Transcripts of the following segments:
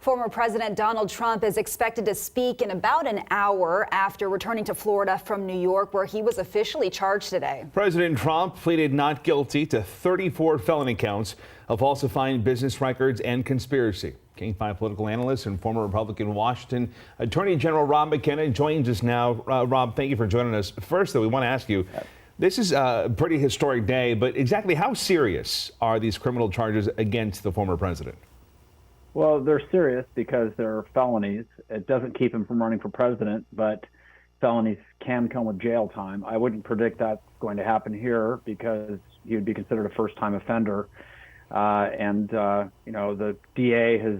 Former President Donald Trump is expected to speak in about an hour after returning to Florida from New York, where he was officially charged today. President Trump pleaded not guilty to 34 felony counts of falsifying business records and conspiracy. King 5 political analyst and former Republican Washington Attorney General Rob McKenna joins us now. Rob, thank you for joining us. First, though, we want to ask you, this is a pretty historic day, but exactly how serious are these criminal charges against the former president? Well, they're serious because they're felonies. It doesn't keep him from running for president, but felonies can come with jail time. I wouldn't predict that's going to happen here because he would be considered a first-time offender. The DA has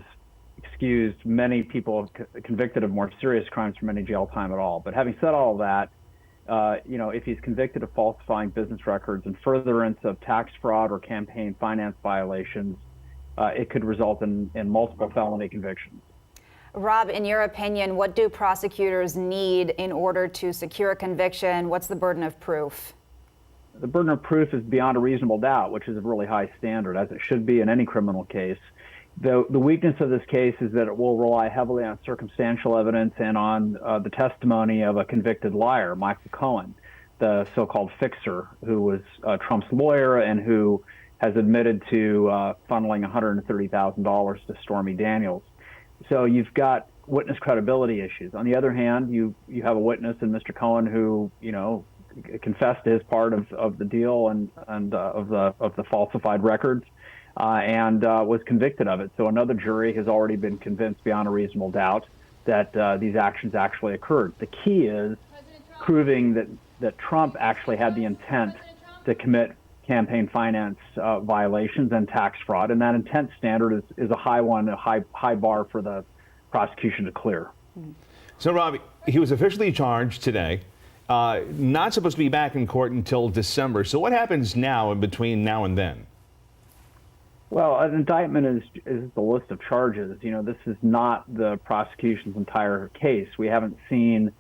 excused many people convicted of more serious crimes from any jail time at all. But having said all of that, if he's convicted of falsifying business records and furtherance of tax fraud or campaign finance violations, it could result in multiple felony convictions. Rob, in your opinion, what do prosecutors need in order to secure a conviction? What's the burden of proof? The burden of proof is beyond a reasonable doubt, which is a really high standard, as it should be in any criminal case. The weakness of this case is that it will rely heavily on circumstantial evidence and on the testimony of a convicted liar, Michael Cohen, the so-called fixer, who was Trump's lawyer and who has admitted to funneling $130,000 to Stormy Daniels. So you've got witness credibility issues. On the other hand, you have a witness in Mr. Cohen who, confessed to his part of the deal and of the falsified records and was convicted of it. So another jury has already been convinced beyond a reasonable doubt that these actions actually occurred. The key is proving that Trump actually had the intent to commit campaign finance violations and tax fraud, and that intent standard is a high one, a high bar for the prosecution to clear. So, Rob, he was officially charged today, not supposed to be back in court until December. So what happens now in between now and then? Well, an indictment is the list of charges. This is not the prosecution's entire case. We haven't seen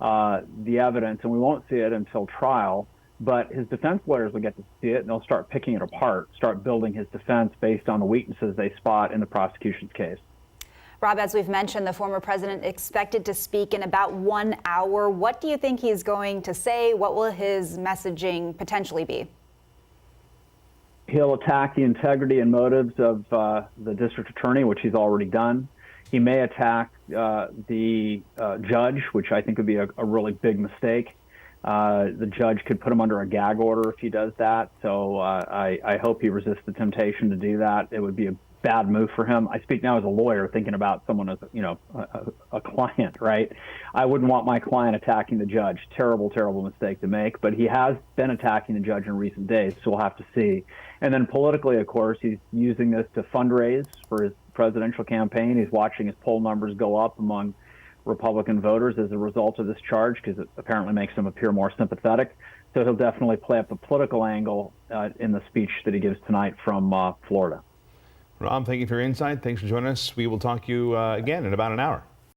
the evidence, and we won't see it until trial. But his defense lawyers will get to see it, and they'll start picking it apart, start building his defense based on the weaknesses they spot in the prosecution's case. Rob, as we've mentioned, the former president expected to speak in about 1 hour. What do you think he's going to say? What will his messaging potentially be? He'll attack the integrity and motives of the district attorney, which he's already done. He may attack the judge, which I think would be a really big mistake. The judge could put him under a gag order if he does that. So I hope he resists the temptation to do that. It would be a bad move for him. I speak now as a lawyer thinking about someone as, a client, right? I wouldn't want my client attacking the judge. Terrible, terrible mistake to make. But he has been attacking the judge in recent days, so we'll have to see. And then politically, of course, he's using this to fundraise for his presidential campaign. He's watching his poll numbers go up among Republican voters as a result of this charge, because it apparently makes him appear more sympathetic. So he'll definitely play up the political angle in the speech that he gives tonight from Florida. Rob, thank you for your insight. Thanks for joining us. We will talk to you again in about an hour.